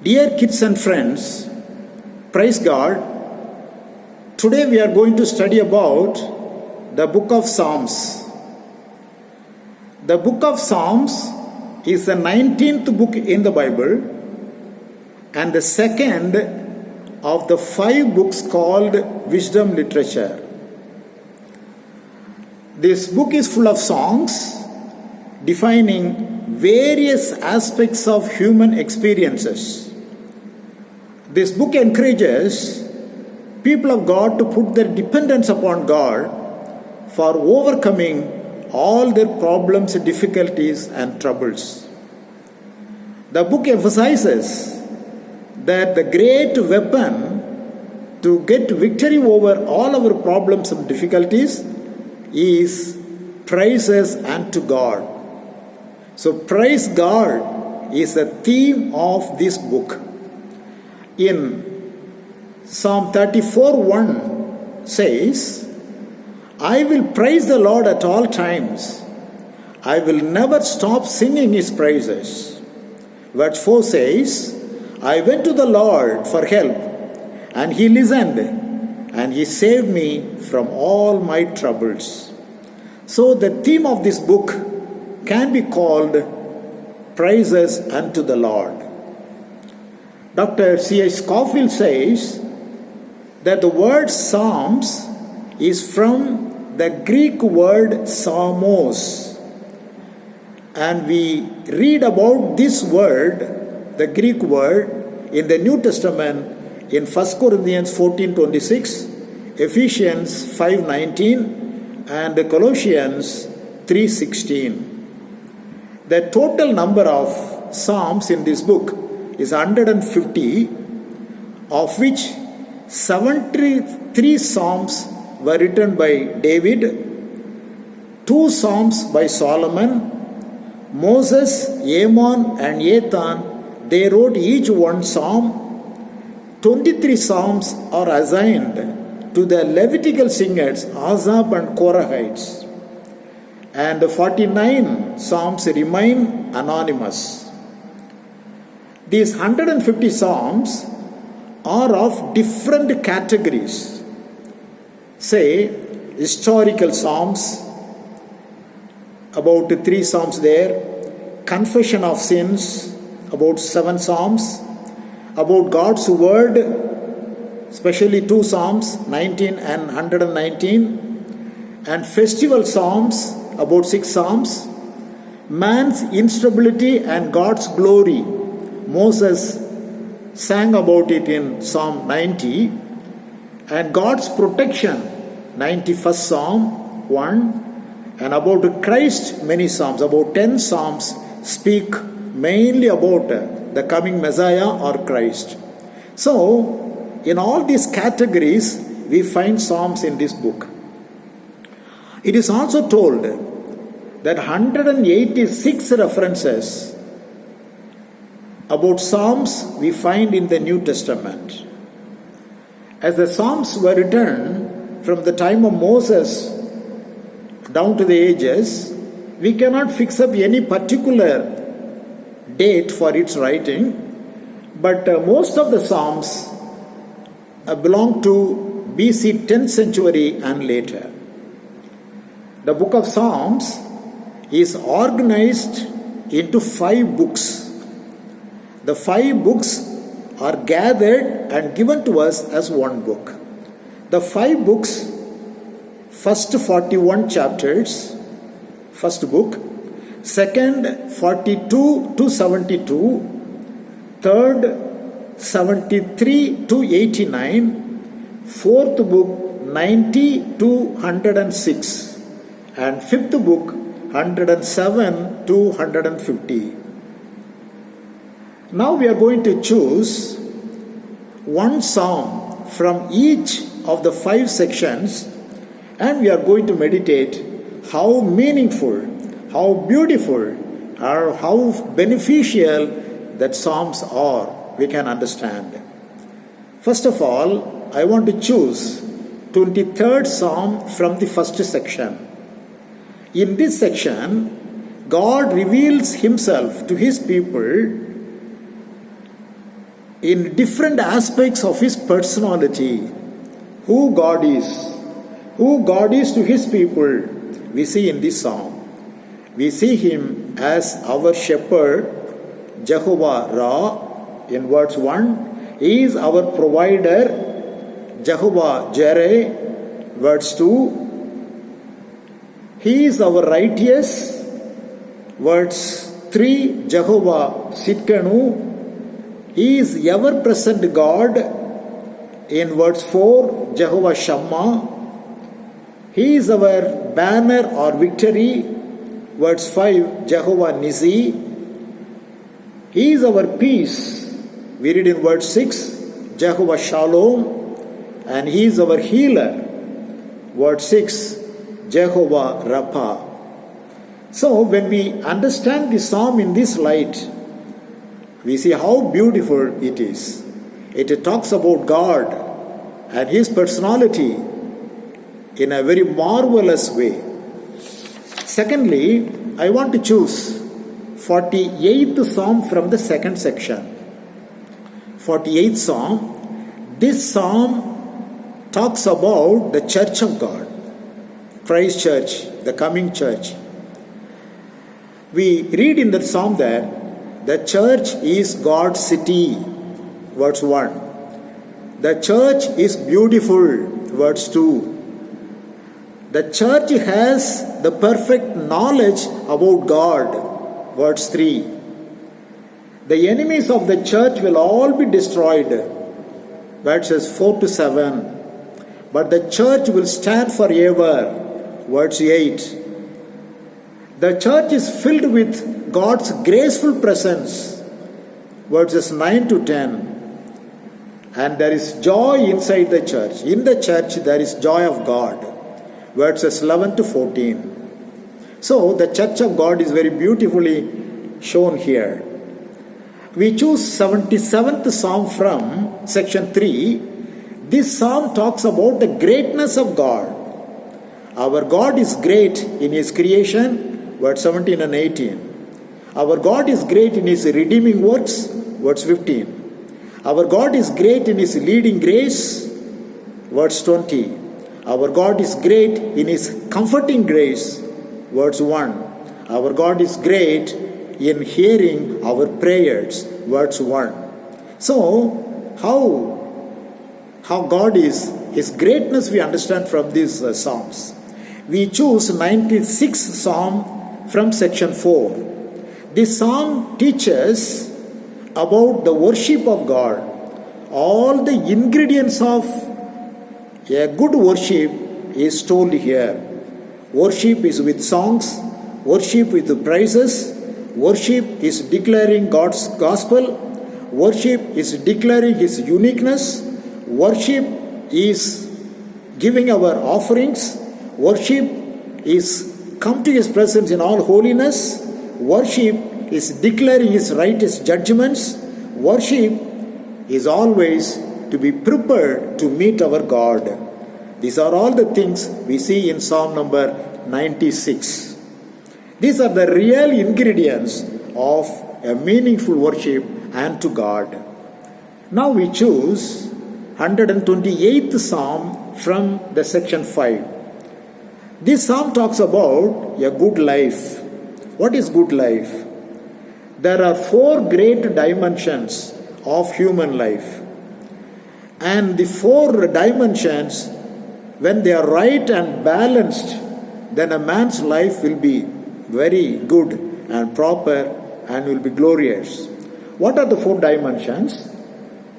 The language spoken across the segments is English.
Dear kids and friends, praise God. Today we are going to study about the book of Psalms. The book of Psalms is the 19th book in the Bible and the second of the 5 books called wisdom literature. This book is full of songs defining various aspects of human experiences. This book encourages people of God to put their dependence upon God for overcoming all their problems, difficulties, and troubles. The book emphasizes that the great weapon to get victory over all our problems and difficulties is praises unto God. So, praise God is the theme of this book. In Psalm 34:1 says, I will praise the Lord at all times. I will never stop singing His praises. Verse 4 says, I went to the Lord for help, and He listened, and He saved me from all my troubles. So the theme of this book can be called Praises unto the Lord. Dr. C.H. Scofield says that the word Psalms is from the Greek word psalmos. And we read about this word, the Greek word, in the New Testament in 1 Corinthians 14:26, Ephesians 5:19, and Colossians 3:16. The total number of Psalms in this book is 150, of which 73 Psalms were written by David, 2 Psalms by Solomon, Moses, Amon, and Ethan, they wrote each one Psalm. 23 Psalms are assigned to the Levitical singers, Asaph and Korahites, and 49 Psalms remain anonymous. These 150 Psalms are of different categories. Say, historical Psalms, about 3 Psalms there, confession of sins, about 7 Psalms, about God's word, especially 2 Psalms, 19 and 119, and festival Psalms, about 6 Psalms, man's instability and God's glory. Moses sang about it in Psalm 90, and God's protection, 91st Psalm 1, and about Christ, many Psalms, about 10 Psalms speak mainly about the coming Messiah or Christ. So, in all these categories, we find Psalms in this book. It is also told that 186 references about Psalms we find in the New Testament. As the Psalms were written from the time of Moses down to the ages, we cannot fix up any particular date for its writing, but most of the Psalms belong to BC 10th century and later. The book of Psalms is organized into 5 books. The 5 books are gathered and given to us as one book. The 5 books, first 41 chapters, first book, second 42 to 72, third 73 to 89, fourth book 90 to 106, and fifth book 107 to 150. Now we are going to choose one psalm from each of the 5 sections, and we are going to meditate how meaningful, how beautiful, or how beneficial that psalms are. We can understand. First of all, I want to choose 23rd Psalm from the first section. In this section, God reveals Himself to His people in different aspects of his personality, who God is to his people, we see in this psalm. We see him as our shepherd, Jehovah Ra, in verse 1. He is our provider, Jehovah Jireh, verse 2. He is our righteous, verse 3, Jehovah Sidkenu. He is ever-present God, in verse 4, Jehovah Shammah. He is our banner or victory, verse 5, Jehovah Nissi. He is our peace. We read in verse 6, Jehovah Shalom. And he is our healer, verse 6, Jehovah Rapha. So when we understand the psalm in this light, we see how beautiful it is. It talks about God and his personality in a very marvelous way. Secondly, I want to choose 48th Psalm from the second section. 48th Psalm. This Psalm talks about the church of God, Christ Church, the coming church. We read in the Psalm that the church is God's city, verse 1. The church is beautiful, verse 2. The church has the perfect knowledge about God, verse 3. The enemies of the church will all be destroyed, verses 4 to 7. But the church will stand forever, verse 8. The church is filled with God's graceful presence, verses 9 to 10. And there is joy inside the church. In the church there is joy of God, verses 11 to 14. So the church of God is very beautifully shown here. We choose 77th Psalm from section 3. This psalm talks about the greatness of God. Our God is great in his creation, verse 17 and 18. Our God is great in his redeeming works, verse 15. Our God is great in his leading grace, verse 20. Our God is great in his comforting grace, verse 1. Our God is great in hearing our prayers, verse 1. So, how God is, his greatness we understand from these Psalms. We choose 96th Psalm from section 4. This Psalm teaches about the worship of God. All the ingredients of a good worship is told here. Worship is with songs, worship with praises, worship is declaring God's gospel, worship is declaring his uniqueness, worship is giving our offerings, worship is come to his presence in all holiness, worship is declaring his righteous judgments, worship is always to be prepared to meet our God. These are all the things we see in Psalm number 96. These are the real ingredients of a meaningful worship unto God. Now we choose 128th Psalm from the section 5. This psalm talks about a good life. What is good life? There are 4 great dimensions of human life. And the 4 dimensions, when they are right and balanced, then a man's life will be very good and proper and will be glorious. What are the 4 dimensions?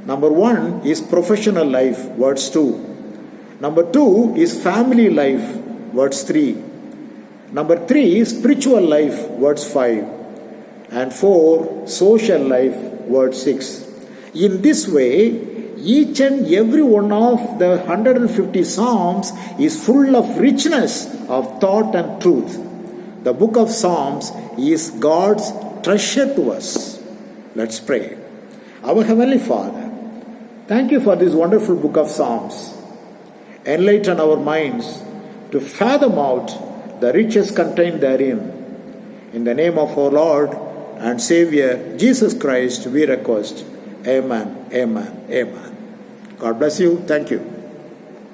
Number 1 is professional life, verse 2. Number 2 is family life, verse 3. Number 3 is spiritual life, verse 5. And 4, social life, verse 6. In this way, each and every one of the 150 Psalms is full of richness of thought and truth. The book of Psalms is God's treasure to us. Let's pray. Our Heavenly Father, thank you for this wonderful book of Psalms. Enlighten our minds to fathom out the riches contained therein. In the name of our Lord and Savior, Jesus Christ, we request. Amen. Amen. Amen. God bless you. Thank you.